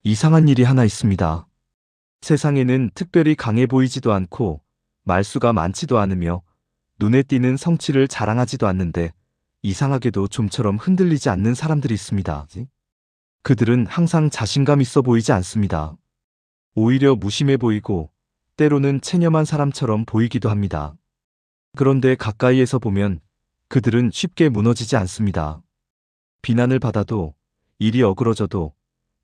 이상한 일이 하나 있습니다. 세상에는 특별히 강해 보이지도 않고 말수가 많지도 않으며 눈에 띄는 성취를 자랑하지도 않는데 이상하게도 좀처럼 흔들리지 않는 사람들이 있습니다. 그들은 항상 자신감 있어 보이지 않습니다. 오히려 무심해 보이고 때로는 체념한 사람처럼 보이기도 합니다. 그런데 가까이에서 보면 그들은 쉽게 무너지지 않습니다. 비난을 받아도, 일이 어그러져도,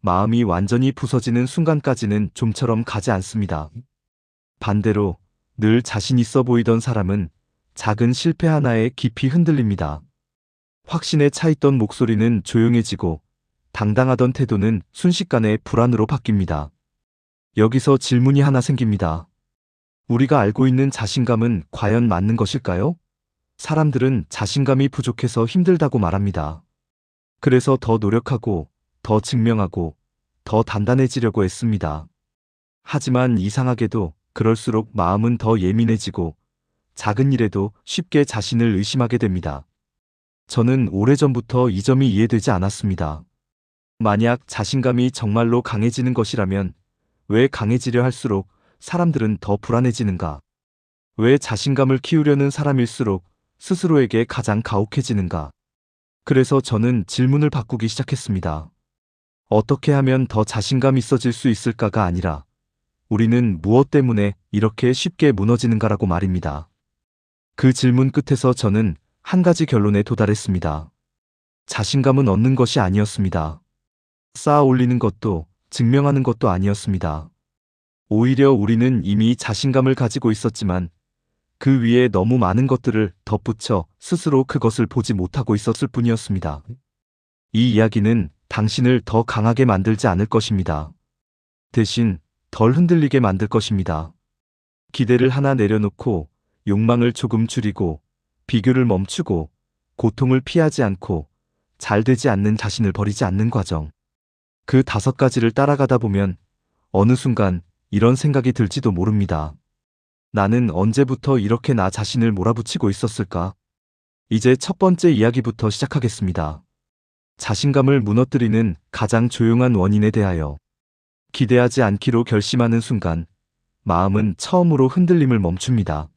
마음이 완전히 부서지는 순간까지는 좀처럼 가지 않습니다. 반대로 늘 자신 있어 보이던 사람은 작은 실패 하나에 깊이 흔들립니다. 확신에 차있던 목소리는 조용해지고 당당하던 태도는 순식간에 불안으로 바뀝니다. 여기서 질문이 하나 생깁니다. 우리가 알고 있는 자신감은 과연 맞는 것일까요? 사람들은 자신감이 부족해서 힘들다고 말합니다. 그래서 더 노력하고, 더 증명하고, 더 단단해지려고 애씁니다. 하지만 이상하게도 그럴수록 마음은 더 예민해지고 작은 일에도 쉽게 자신을 의심하게 됩니다. 저는 오래전부터 이 점이 이해되지 않았습니다. 만약 자신감이 정말로 강해지는 것이라면 왜 강해지려 할수록 사람들은 더 불안해지는가? 왜 자신감을 키우려는 사람일수록 스스로에게 가장 가혹해지는가? 그래서 저는 질문을 바꾸기 시작했습니다. 어떻게 하면 더 자신감 있어질 수 있을까가 아니라 우리는 무엇 때문에 이렇게 쉽게 무너지는가라고 말입니다. 그 질문 끝에서 저는 한 가지 결론에 도달했습니다. 자신감은 얻는 것이 아니었습니다. 쌓아 올리는 것도 증명하는 것도 아니었습니다. 오히려 우리는 이미 자신감을 가지고 있었지만 그 위에 너무 많은 것들을 덧붙여 스스로 그것을 보지 못하고 있었을 뿐이었습니다. 이 이야기는 당신을 더 강하게 만들지 않을 것입니다. 대신 덜 흔들리게 만들 것입니다. 기대를 하나 내려놓고 욕망을 조금 줄이고 비교를 멈추고 고통을 피하지 않고 잘 되지 않는 자신을 버리지 않는 과정. 그 5가지를 따라가다 보면 어느 순간 이런 생각이 들지도 모릅니다. 나는 언제부터 이렇게 나 자신을 몰아붙이고 있었을까? 이제 첫 번째 이야기부터 시작하겠습니다. 자신감을 무너뜨리는 가장 조용한 원인에 대하여. 기대하지 않기로 결심하는 순간 마음은 처음으로 흔들림을 멈춥니다.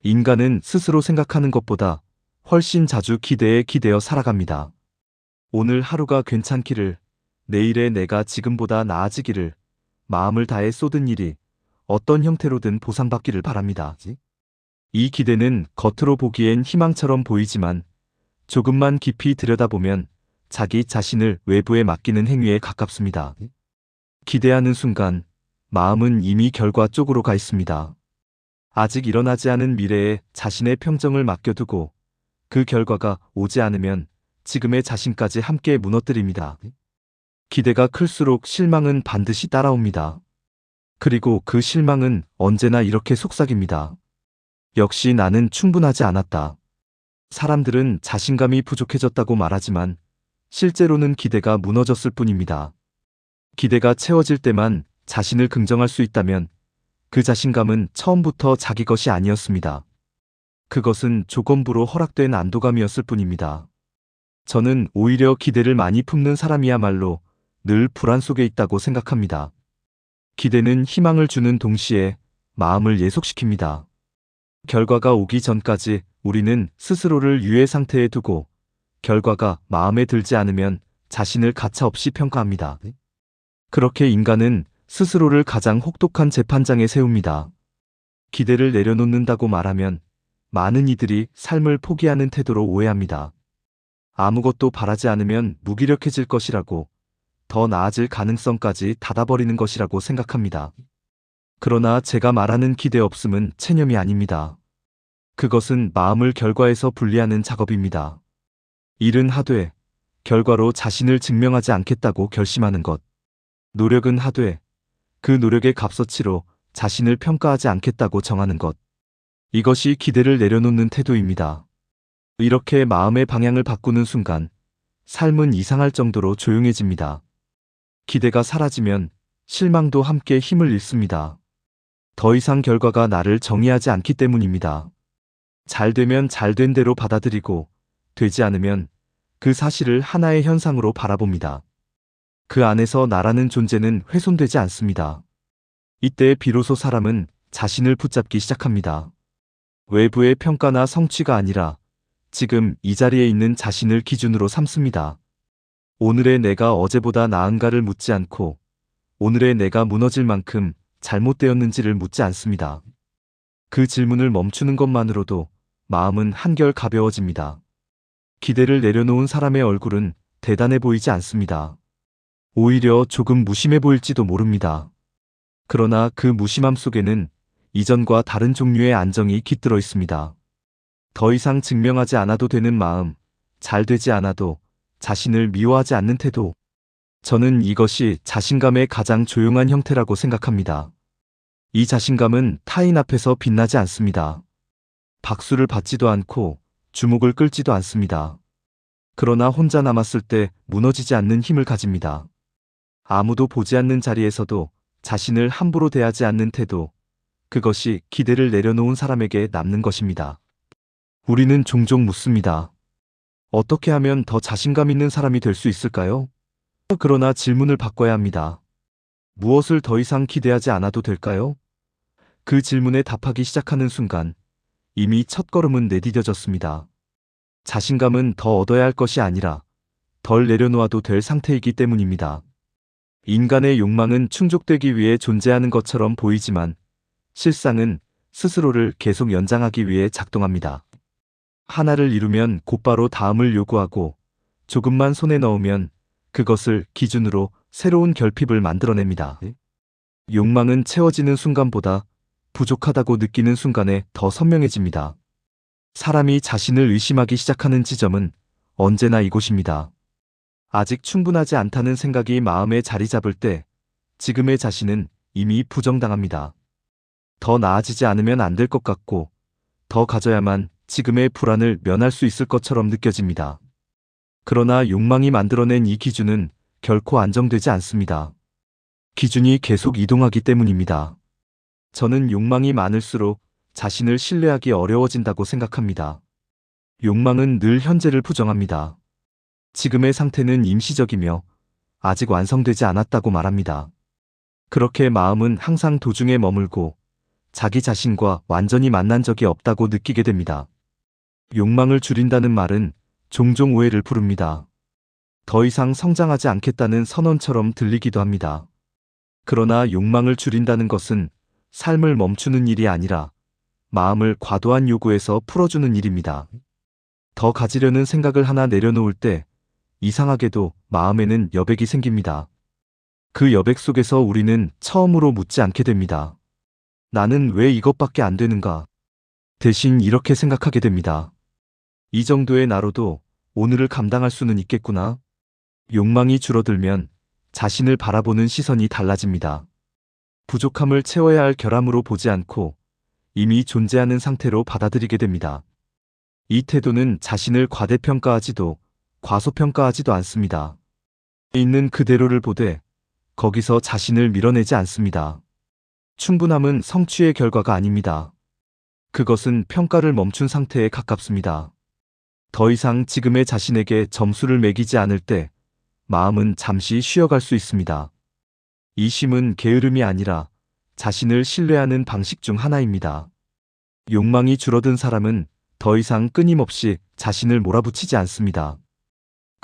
인간은 스스로 생각하는 것보다 훨씬 자주 기대에 기대어 살아갑니다. 오늘 하루가 괜찮기를, 내일의 내가 지금보다 나아지기를, 마음을 다해 쏟은 일이 어떤 형태로든 보상받기를 바랍니다. 이 기대는 겉으로 보기엔 희망처럼 보이지만 조금만 깊이 들여다보면 자기 자신을 외부에 맡기는 행위에 가깝습니다. 기대하는 순간 마음은 이미 결과 쪽으로 가 있습니다. 아직 일어나지 않은 미래에 자신의 평정을 맡겨두고 그 결과가 오지 않으면 지금의 자신까지 함께 무너뜨립니다. 기대가 클수록 실망은 반드시 따라옵니다. 그리고 그 실망은 언제나 이렇게 속삭입니다. 역시 나는 충분하지 않았다. 사람들은 자신감이 부족해졌다고 말하지만 실제로는 기대가 무너졌을 뿐입니다. 기대가 채워질 때만 자신을 긍정할 수 있다면 그 자신감은 처음부터 자기 것이 아니었습니다. 그것은 조건부로 허락된 안도감이었을 뿐입니다. 저는 오히려 기대를 많이 품는 사람이야말로 늘 불안 속에 있다고 생각합니다. 기대는 희망을 주는 동시에 마음을 예속시킵니다. 결과가 오기 전까지 우리는 스스로를 유예 상태에 두고 결과가 마음에 들지 않으면 자신을 가차없이 평가합니다. 그렇게 인간은 스스로를 가장 혹독한 재판장에 세웁니다. 기대를 내려놓는다고 말하면 많은 이들이 삶을 포기하는 태도로 오해합니다. 아무것도 바라지 않으면 무기력해질 것이라고, 더 나아질 가능성까지 닫아버리는 것이라고 생각합니다. 그러나 제가 말하는 기대 없음은 체념이 아닙니다. 그것은 마음을 결과에서 분리하는 작업입니다. 일은 하되 결과로 자신을 증명하지 않겠다고 결심하는 것. 노력은 하되 그 노력의 값어치로 자신을 평가하지 않겠다고 정하는 것. 이것이 기대를 내려놓는 태도입니다. 이렇게 마음의 방향을 바꾸는 순간 삶은 이상할 정도로 조용해집니다. 기대가 사라지면 실망도 함께 힘을 잃습니다. 더 이상 결과가 나를 정의하지 않기 때문입니다. 잘 되면 잘 된 대로 받아들이고 되지 않으면 그 사실을 하나의 현상으로 바라봅니다. 그 안에서 나라는 존재는 훼손되지 않습니다. 이때 비로소 사람은 자신을 붙잡기 시작합니다. 외부의 평가나 성취가 아니라 지금 이 자리에 있는 자신을 기준으로 삼습니다. 오늘의 내가 어제보다 나은가를 묻지 않고 오늘의 내가 무너질 만큼 잘못되었는지를 묻지 않습니다. 그 질문을 멈추는 것만으로도 마음은 한결 가벼워집니다. 기대를 내려놓은 사람의 얼굴은 대단해 보이지 않습니다. 오히려 조금 무심해 보일지도 모릅니다. 그러나 그 무심함 속에는 이전과 다른 종류의 안정이 깃들어 있습니다. 더 이상 증명하지 않아도 되는 마음, 잘 되지 않아도 자신을 미워하지 않는 태도. 저는 이것이 자신감의 가장 조용한 형태라고 생각합니다. 이 자신감은 타인 앞에서 빛나지 않습니다. 박수를 받지도 않고 주목을 끌지도 않습니다. 그러나 혼자 남았을 때 무너지지 않는 힘을 가집니다. 아무도 보지 않는 자리에서도 자신을 함부로 대하지 않는 태도, 그것이 기대를 내려놓은 사람에게 남는 것입니다. 우리는 종종 묻습니다. 어떻게 하면 더 자신감 있는 사람이 될 수 있을까요? 그러나 질문을 바꿔야 합니다. 무엇을 더 이상 기대하지 않아도 될까요? 그 질문에 답하기 시작하는 순간 이미 첫걸음은 내디뎌졌습니다. 자신감은 더 얻어야 할 것이 아니라 덜 내려놓아도 될 상태이기 때문입니다. 인간의 욕망은 충족되기 위해 존재하는 것처럼 보이지만 실상은 스스로를 계속 연장하기 위해 작동합니다. 하나를 이루면 곧바로 다음을 요구하고 조금만 손에 넣으면 그것을 기준으로 새로운 결핍을 만들어냅니다. 욕망은 채워지는 순간보다 부족하다고 느끼는 순간에 더 선명해집니다. 사람이 자신을 의심하기 시작하는 지점은 언제나 이곳입니다. 아직 충분하지 않다는 생각이 마음에 자리 잡을 때 지금의 자신은 이미 부정당합니다. 더 나아지지 않으면 안 될 것 같고 더 가져야만 지금의 불안을 면할 수 있을 것처럼 느껴집니다. 그러나 욕망이 만들어낸 이 기준은 결코 안정되지 않습니다. 기준이 계속 이동하기 때문입니다. 저는 욕망이 많을수록 자신을 신뢰하기 어려워진다고 생각합니다. 욕망은 늘 현재를 부정합니다. 지금의 상태는 임시적이며 아직 완성되지 않았다고 말합니다. 그렇게 마음은 항상 도중에 머물고 자기 자신과 완전히 만난 적이 없다고 느끼게 됩니다. 욕망을 줄인다는 말은 종종 오해를 부릅니다. 더 이상 성장하지 않겠다는 선언처럼 들리기도 합니다. 그러나 욕망을 줄인다는 것은 삶을 멈추는 일이 아니라 마음을 과도한 요구에서 풀어주는 일입니다. 더 가지려는 생각을 하나 내려놓을 때 이상하게도 마음에는 여백이 생깁니다. 그 여백 속에서 우리는 처음으로 묻지 않게 됩니다. 나는 왜 이것밖에 안 되는가? 대신 이렇게 생각하게 됩니다. 이 정도의 나로도 오늘을 감당할 수는 있겠구나. 욕망이 줄어들면 자신을 바라보는 시선이 달라집니다. 부족함을 채워야 할 결함으로 보지 않고 이미 존재하는 상태로 받아들이게 됩니다. 이 태도는 자신을 과대평가하지도 과소평가하지도 않습니다. 있는 그대로를 보되 거기서 자신을 밀어내지 않습니다. 충분함은 성취의 결과가 아닙니다. 그것은 평가를 멈춘 상태에 가깝습니다. 더 이상 지금의 자신에게 점수를 매기지 않을 때 마음은 잠시 쉬어갈 수 있습니다. 이 쉼은 게으름이 아니라 자신을 신뢰하는 방식 중 하나입니다. 욕망이 줄어든 사람은 더 이상 끊임없이 자신을 몰아붙이지 않습니다.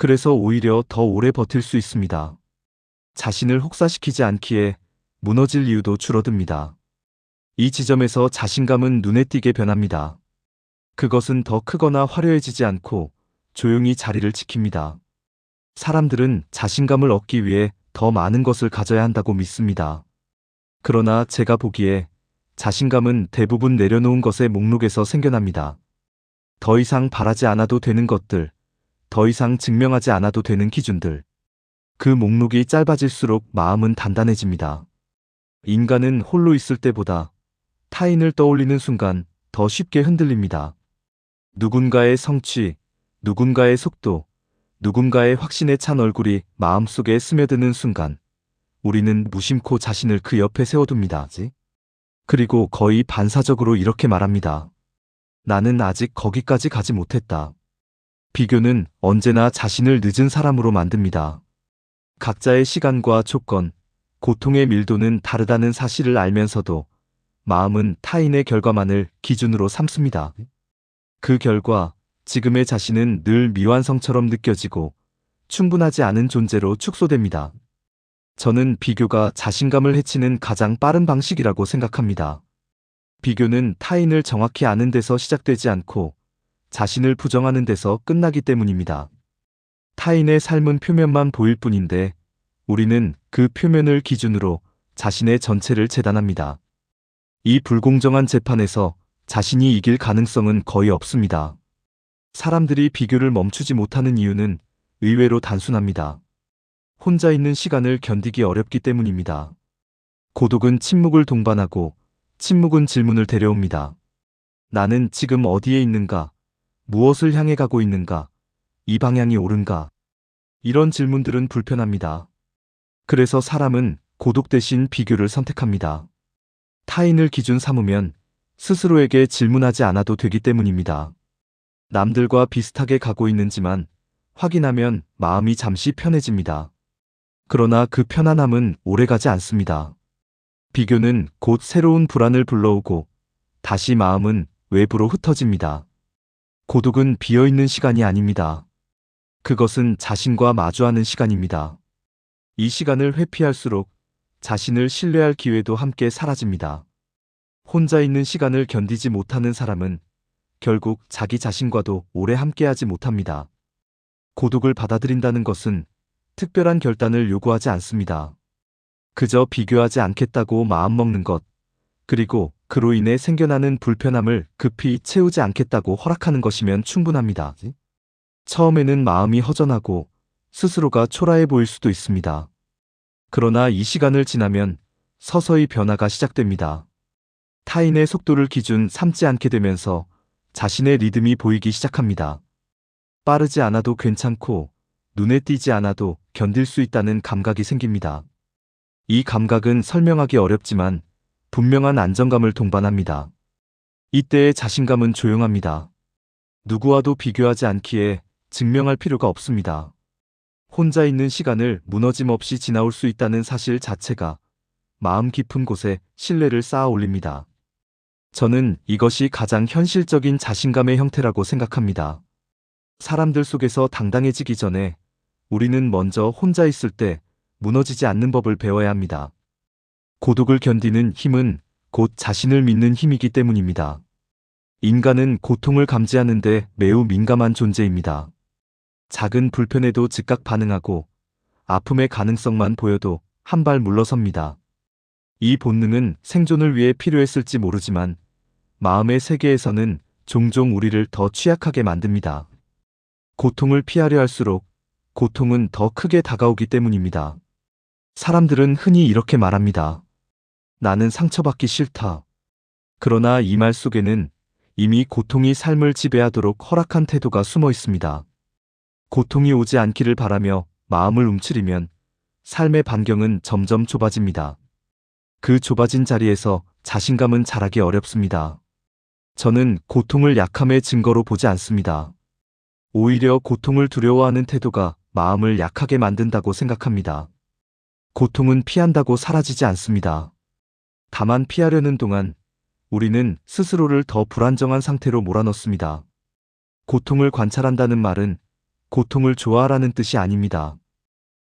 그래서 오히려 더 오래 버틸 수 있습니다. 자신을 혹사시키지 않기에 무너질 이유도 줄어듭니다. 이 지점에서 자신감은 눈에 띄게 변합니다. 그것은 더 크거나 화려해지지 않고 조용히 자리를 지킵니다. 사람들은 자신감을 얻기 위해 더 많은 것을 가져야 한다고 믿습니다. 그러나 제가 보기에 자신감은 대부분 내려놓은 것의 목록에서 생겨납니다. 더 이상 바라지 않아도 되는 것들, 더 이상 증명하지 않아도 되는 기준들. 그 목록이 짧아질수록 마음은 단단해집니다. 인간은 홀로 있을 때보다 타인을 떠올리는 순간 더 쉽게 흔들립니다. 누군가의 성취, 누군가의 속도, 누군가의 확신에 찬 얼굴이 마음속에 스며드는 순간 우리는 무심코 자신을 그 옆에 세워둡니다. 그리고 거의 반사적으로 이렇게 말합니다. 나는 아직 거기까지 가지 못했다. 비교는 언제나 자신을 늦은 사람으로 만듭니다. 각자의 시간과 조건, 고통의 밀도는 다르다는 사실을 알면서도 마음은 타인의 결과만을 기준으로 삼습니다. 그 결과 지금의 자신은 늘 미완성처럼 느껴지고 충분하지 않은 존재로 축소됩니다. 저는 비교가 자신감을 해치는 가장 빠른 방식이라고 생각합니다. 비교는 타인을 정확히 아는 데서 시작되지 않고 자신을 부정하는 데서 끝나기 때문입니다. 타인의 삶은 표면만 보일 뿐인데 우리는 그 표면을 기준으로 자신의 전체를 재단합니다. 이 불공정한 재판에서 자신이 이길 가능성은 거의 없습니다. 사람들이 비교를 멈추지 못하는 이유는 의외로 단순합니다. 혼자 있는 시간을 견디기 어렵기 때문입니다. 고독은 침묵을 동반하고 침묵은 질문을 데려옵니다. 나는 지금 어디에 있는가? 무엇을 향해 가고 있는가? 이 방향이 옳은가? 이런 질문들은 불편합니다. 그래서 사람은 고독 대신 비교를 선택합니다. 타인을 기준 삼으면 스스로에게 질문하지 않아도 되기 때문입니다. 남들과 비슷하게 가고 있는지만 확인하면 마음이 잠시 편해집니다. 그러나 그 편안함은 오래가지 않습니다. 비교는 곧 새로운 불안을 불러오고 다시 마음은 외부로 흩어집니다. 고독은 비어있는 시간이 아닙니다. 그것은 자신과 마주하는 시간입니다. 이 시간을 회피할수록 자신을 신뢰할 기회도 함께 사라집니다. 혼자 있는 시간을 견디지 못하는 사람은 결국 자기 자신과도 오래 함께하지 못합니다. 고독을 받아들인다는 것은 특별한 결단을 요구하지 않습니다. 그저 비교하지 않겠다고 마음먹는 것, 그리고 그로 인해 생겨나는 불편함을 급히 채우지 않겠다고 허락하는 것이면 충분합니다. 처음에는 마음이 허전하고 스스로가 초라해 보일 수도 있습니다. 그러나 이 시간을 지나면 서서히 변화가 시작됩니다. 타인의 속도를 기준 삼지 않게 되면서 자신의 리듬이 보이기 시작합니다. 빠르지 않아도 괜찮고 눈에 띄지 않아도 견딜 수 있다는 감각이 생깁니다. 이 감각은 설명하기 어렵지만 분명한 안정감을 동반합니다. 이때의 자신감은 조용합니다. 누구와도 비교하지 않기에 증명할 필요가 없습니다. 혼자 있는 시간을 무너짐 없이 지나올 수 있다는 사실 자체가 마음 깊은 곳에 신뢰를 쌓아 올립니다. 저는 이것이 가장 현실적인 자신감의 형태라고 생각합니다. 사람들 속에서 당당해지기 전에 우리는 먼저 혼자 있을 때 무너지지 않는 법을 배워야 합니다. 고독을 견디는 힘은 곧 자신을 믿는 힘이기 때문입니다. 인간은 고통을 감지하는데 매우 민감한 존재입니다. 작은 불편에도 즉각 반응하고 아픔의 가능성만 보여도 한 발 물러섭니다. 이 본능은 생존을 위해 필요했을지 모르지만 마음의 세계에서는 종종 우리를 더 취약하게 만듭니다. 고통을 피하려 할수록 고통은 더 크게 다가오기 때문입니다. 사람들은 흔히 이렇게 말합니다. 나는 상처받기 싫다. 그러나 이 말 속에는 이미 고통이 삶을 지배하도록 허락한 태도가 숨어 있습니다. 고통이 오지 않기를 바라며 마음을 움츠리면 삶의 반경은 점점 좁아집니다. 그 좁아진 자리에서 자신감은 자라기 어렵습니다. 저는 고통을 약함의 증거로 보지 않습니다. 오히려 고통을 두려워하는 태도가 마음을 약하게 만든다고 생각합니다. 고통은 피한다고 사라지지 않습니다. 다만 피하려는 동안 우리는 스스로를 더 불안정한 상태로 몰아넣습니다. 고통을 관찰한다는 말은 고통을 좋아하라는 뜻이 아닙니다.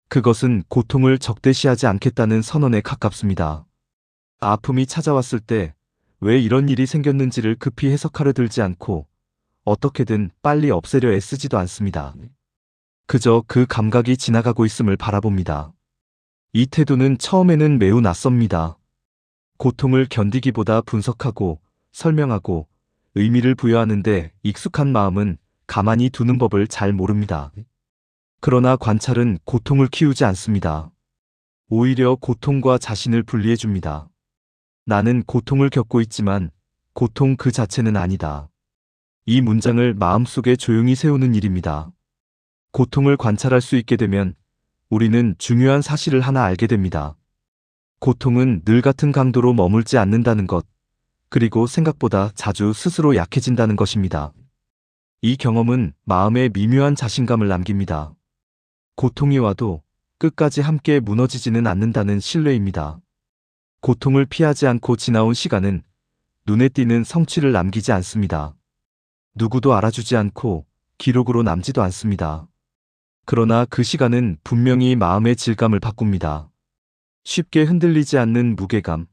그것은 고통을 적대시하지 않겠다는 선언에 가깝습니다. 아픔이 찾아왔을 때 왜 이런 일이 생겼는지를 급히 해석하려 들지 않고 어떻게든 빨리 없애려 애쓰지도 않습니다. 그저 그 감각이 지나가고 있음을 바라봅니다. 이 태도는 처음에는 매우 낯섭니다. 고통을 견디기보다 분석하고 설명하고 의미를 부여하는데 익숙한 마음은 가만히 두는 법을 잘 모릅니다. 그러나 관찰은 고통을 키우지 않습니다. 오히려 고통과 자신을 분리해 줍니다. 나는 고통을 겪고 있지만 고통 그 자체는 아니다. 이 문장을 마음속에 조용히 세우는 일입니다. 고통을 관찰할 수 있게 되면 우리는 중요한 사실을 하나 알게 됩니다. 고통은 늘 같은 강도로 머물지 않는다는 것, 그리고 생각보다 자주 스스로 약해진다는 것입니다. 이 경험은 마음에 미묘한 자신감을 남깁니다. 고통이 와도 끝까지 함께 무너지지는 않는다는 신뢰입니다. 고통을 피하지 않고 지나온 시간은 눈에 띄는 성취를 남기지 않습니다. 누구도 알아주지 않고 기록으로 남지도 않습니다. 그러나 그 시간은 분명히 마음의 질감을 바꿉니다. 쉽게 흔들리지 않는 무게감,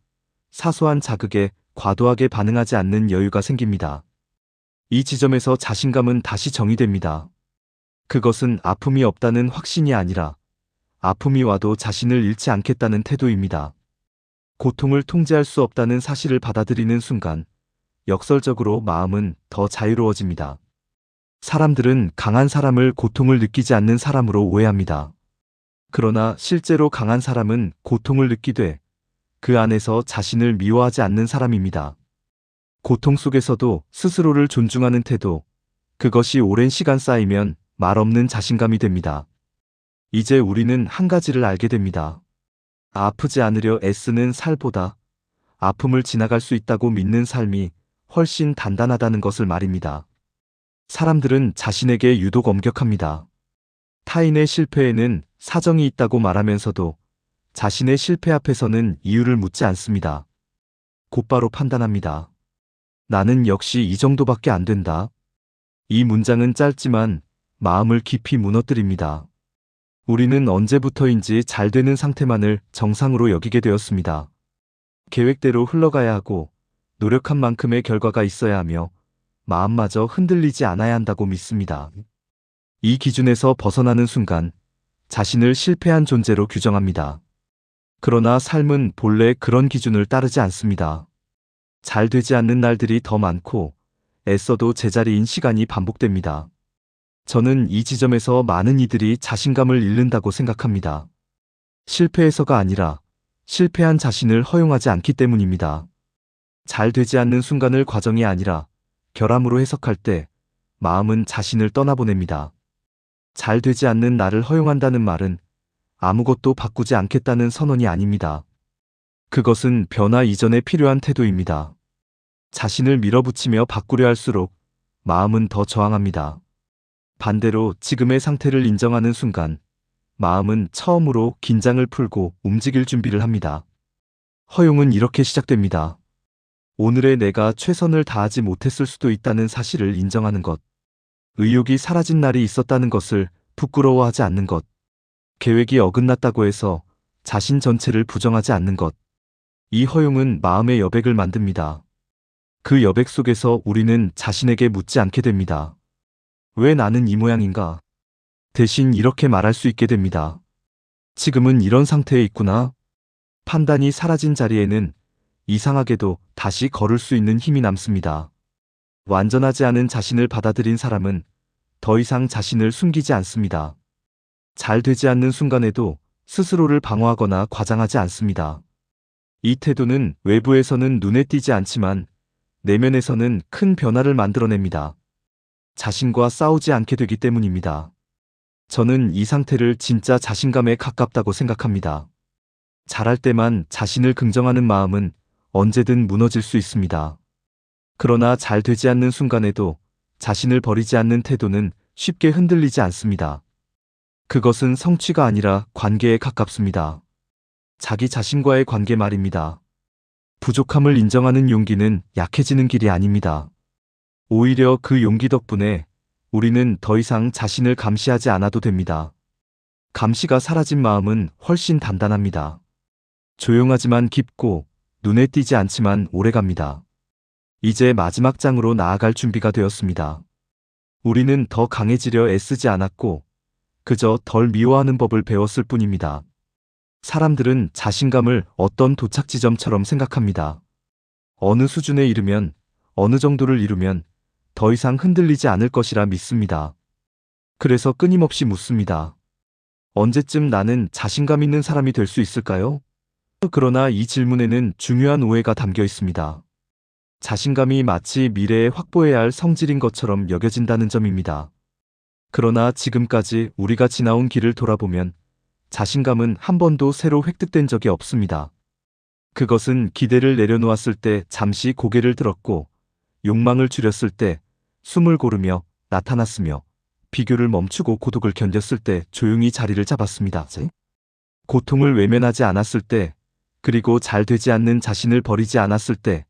사소한 자극에 과도하게 반응하지 않는 여유가 생깁니다. 이 지점에서 자신감은 다시 정의됩니다. 그것은 아픔이 없다는 확신이 아니라 아픔이 와도 자신을 잃지 않겠다는 태도입니다. 고통을 통제할 수 없다는 사실을 받아들이는 순간 역설적으로 마음은 더 자유로워집니다. 사람들은 강한 사람을 고통을 느끼지 않는 사람으로 오해합니다. 그러나 실제로 강한 사람은 고통을 느끼되 그 안에서 자신을 미워하지 않는 사람입니다. 고통 속에서도 스스로를 존중하는 태도, 그것이 오랜 시간 쌓이면 말없는 자신감이 됩니다. 이제 우리는 한 가지를 알게 됩니다. 아프지 않으려 애쓰는 살보다 아픔을 지나갈 수 있다고 믿는 삶이 훨씬 단단하다는 것을 말입니다. 사람들은 자신에게 유독 엄격합니다. 타인의 실패에는 사정이 있다고 말하면서도 자신의 실패 앞에서는 이유를 묻지 않습니다. 곧바로 판단합니다. 나는 역시 이 정도밖에 안 된다. 이 문장은 짧지만 마음을 깊이 무너뜨립니다. 우리는 언제부터인지 잘 되는 상태만을 정상으로 여기게 되었습니다. 계획대로 흘러가야 하고 노력한 만큼의 결과가 있어야 하며 마음마저 흔들리지 않아야 한다고 믿습니다. 이 기준에서 벗어나는 순간 자신을 실패한 존재로 규정합니다. 그러나 삶은 본래 그런 기준을 따르지 않습니다. 잘 되지 않는 날들이 더 많고 애써도 제자리인 시간이 반복됩니다. 저는 이 지점에서 많은 이들이 자신감을 잃는다고 생각합니다. 실패해서가 아니라 실패한 자신을 허용하지 않기 때문입니다. 잘 되지 않는 순간을 과정이 아니라 결함으로 해석할 때 마음은 자신을 떠나보냅니다. 잘 되지 않는 나를 허용한다는 말은 아무것도 바꾸지 않겠다는 선언이 아닙니다. 그것은 변화 이전에 필요한 태도입니다. 자신을 밀어붙이며 바꾸려 할수록 마음은 더 저항합니다. 반대로 지금의 상태를 인정하는 순간 마음은 처음으로 긴장을 풀고 움직일 준비를 합니다. 허용은 이렇게 시작됩니다. 오늘의 내가 최선을 다하지 못했을 수도 있다는 사실을 인정하는 것. 의욕이 사라진 날이 있었다는 것을 부끄러워하지 않는 것. 계획이 어긋났다고 해서 자신 전체를 부정하지 않는 것. 이 허용은 마음의 여백을 만듭니다. 그 여백 속에서 우리는 자신에게 묻지 않게 됩니다. 왜 나는 이 모양인가? 대신 이렇게 말할 수 있게 됩니다. 지금은 이런 상태에 있구나. 판단이 사라진 자리에는 이상하게도 다시 걸을 수 있는 힘이 남습니다. 완전하지 않은 자신을 받아들인 사람은 더 이상 자신을 숨기지 않습니다. 잘 되지 않는 순간에도 스스로를 방어하거나 과장하지 않습니다. 이 태도는 외부에서는 눈에 띄지 않지만 내면에서는 큰 변화를 만들어냅니다. 자신과 싸우지 않게 되기 때문입니다. 저는 이 상태를 진짜 자신감에 가깝다고 생각합니다. 잘할 때만 자신을 긍정하는 마음은 언제든 무너질 수 있습니다. 그러나 잘 되지 않는 순간에도 자신을 버리지 않는 태도는 쉽게 흔들리지 않습니다. 그것은 성취가 아니라 관계에 가깝습니다. 자기 자신과의 관계 말입니다. 부족함을 인정하는 용기는 약해지는 길이 아닙니다. 오히려 그 용기 덕분에 우리는 더 이상 자신을 감시하지 않아도 됩니다. 감시가 사라진 마음은 훨씬 단단합니다. 조용하지만 깊고 눈에 띄지 않지만 오래갑니다. 이제 마지막 장으로 나아갈 준비가 되었습니다. 우리는 더 강해지려 애쓰지 않았고 그저 덜 미워하는 법을 배웠을 뿐입니다. 사람들은 자신감을 어떤 도착 지점처럼 생각합니다. 어느 수준에 이르면, 어느 정도를 이루면 더 이상 흔들리지 않을 것이라 믿습니다. 그래서 끊임없이 묻습니다. 언제쯤 나는 자신감 있는 사람이 될 수 있을까요? 그러나 이 질문에는 중요한 오해가 담겨 있습니다. 자신감이 마치 미래에 확보해야 할 성질인 것처럼 여겨진다는 점입니다. 그러나 지금까지 우리가 지나온 길을 돌아보면 자신감은 한 번도 새로 획득된 적이 없습니다. 그것은 기대를 내려놓았을 때 잠시 고개를 들었고 욕망을 줄였을 때 숨을 고르며 나타났으며 비교를 멈추고 고독을 견뎠을 때 조용히 자리를 잡았습니다. 고통을 외면하지 않았을 때, 그리고 잘 되지 않는 자신을 버리지 않았을 때,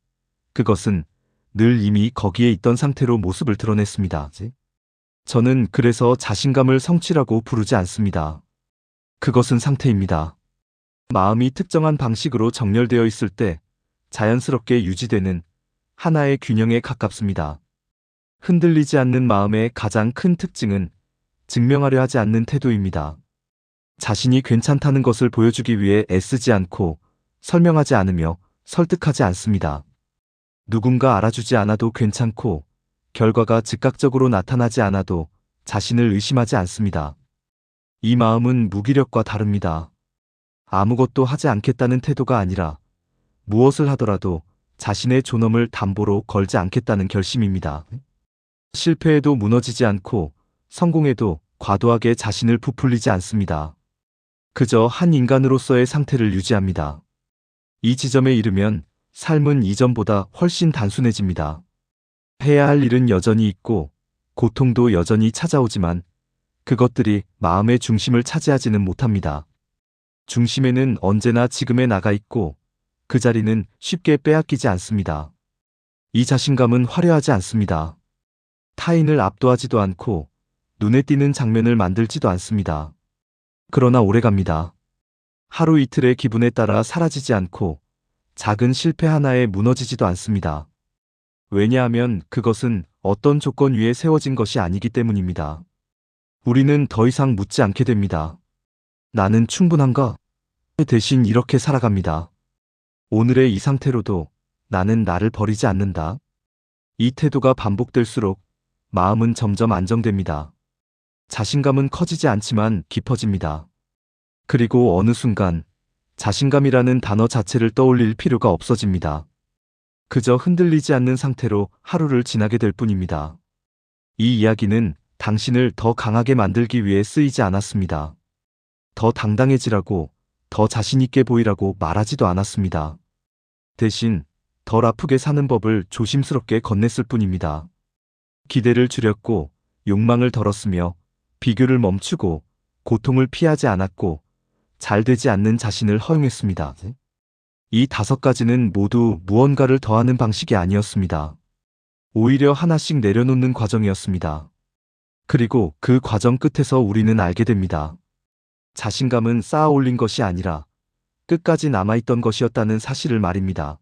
그것은 늘 이미 거기에 있던 상태로 모습을 드러냈습니다. 저는 그래서 자신감을 성취라고 부르지 않습니다. 그것은 상태입니다. 마음이 특정한 방식으로 정렬되어 있을 때 자연스럽게 유지되는 하나의 균형에 가깝습니다. 흔들리지 않는 마음의 가장 큰 특징은 증명하려 하지 않는 태도입니다. 자신이 괜찮다는 것을 보여주기 위해 애쓰지 않고 설명하지 않으며 설득하지 않습니다. 누군가 알아주지 않아도 괜찮고 결과가 즉각적으로 나타나지 않아도 자신을 의심하지 않습니다. 이 마음은 무기력과 다릅니다. 아무것도 하지 않겠다는 태도가 아니라 무엇을 하더라도 자신의 존엄을 담보로 걸지 않겠다는 결심입니다. 실패해도 무너지지 않고 성공해도 과도하게 자신을 부풀리지 않습니다. 그저 한 인간으로서의 상태를 유지합니다. 이 지점에 이르면 삶은 이전보다 훨씬 단순해집니다. 해야 할 일은 여전히 있고 고통도 여전히 찾아오지만 그것들이 마음의 중심을 차지하지는 못합니다. 중심에는 언제나 지금에 나가 있고 그 자리는 쉽게 빼앗기지 않습니다. 이 자신감은 화려하지 않습니다. 타인을 압도하지도 않고 눈에 띄는 장면을 만들지도 않습니다. 그러나 오래갑니다. 하루 이틀의 기분에 따라 사라지지 않고 작은 실패 하나에 무너지지도 않습니다. 왜냐하면 그것은 어떤 조건 위에 세워진 것이 아니기 때문입니다. 우리는 더 이상 묻지 않게 됩니다. 나는 충분한가? 대신 이렇게 살아갑니다. 오늘의 이 상태로도 나는 나를 버리지 않는다. 이 태도가 반복될수록 마음은 점점 안정됩니다. 자신감은 커지지 않지만 깊어집니다. 그리고 어느 순간 자신감이라는 단어 자체를 떠올릴 필요가 없어집니다. 그저 흔들리지 않는 상태로 하루를 지나게 될 뿐입니다. 이 이야기는 당신을 더 강하게 만들기 위해 쓰이지 않았습니다. 더 당당해지라고, 더 자신있게 보이라고 말하지도 않았습니다. 대신 덜 아프게 사는 법을 조심스럽게 건넸을 뿐입니다. 기대를 줄였고 욕망을 덜었으며 비교를 멈추고 고통을 피하지 않았고 잘 되지 않는 자신을 허용했습니다. 이 5가지는 모두 무언가를 더하는 방식이 아니었습니다. 오히려 하나씩 내려놓는 과정이었습니다. 그리고 그 과정 끝에서 우리는 알게 됩니다. 자신감은 쌓아 올린 것이 아니라 끝까지 남아있던 것이었다는 사실을 말입니다.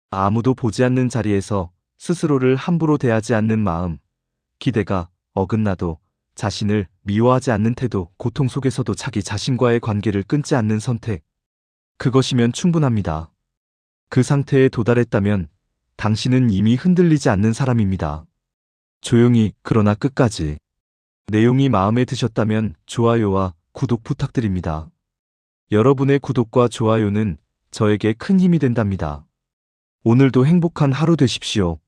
아무도 보지 않는 자리에서 스스로를 함부로 대하지 않는 마음, 기대가 어긋나도 자신을 미워하지 않는 태도, 고통 속에서도 자기 자신과의 관계를 끊지 않는 선택. 그것이면 충분합니다. 그 상태에 도달했다면 당신은 이미 흔들리지 않는 사람입니다. 조용히 그러나 끝까지. 내용이 마음에 드셨다면 좋아요와 구독 부탁드립니다. 여러분의 구독과 좋아요는 저에게 큰 힘이 된답니다. 오늘도 행복한 하루 되십시오.